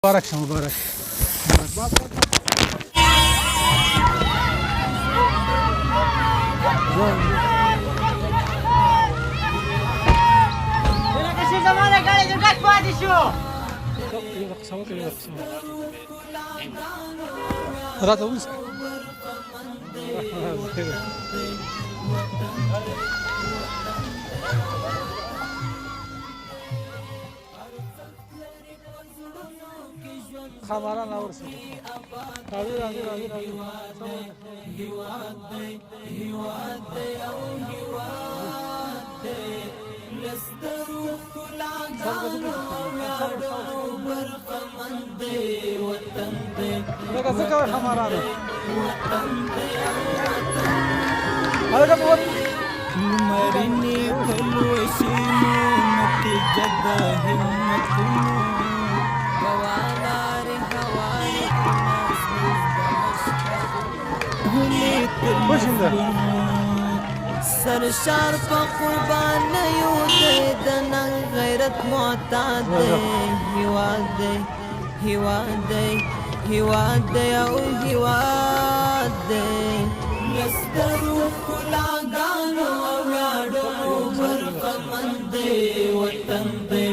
مبارك مبارك. خبران اورسه راځي راځي راځي راځي هیواد دی هیواد دی او هیواد دی لسترو کلاګانو ویاړو برخمند دی وطن دی لکه څنګه خبرانو وطن دی هغه په مرني فلوشینو نتیجه د همتونو سرشار په قربان یو د نن غیرت معتاد هیواد دی هیواد دی هیواد دی او هیواد دی لسترو کلاګانو ویاړو برخمند دی وطن دی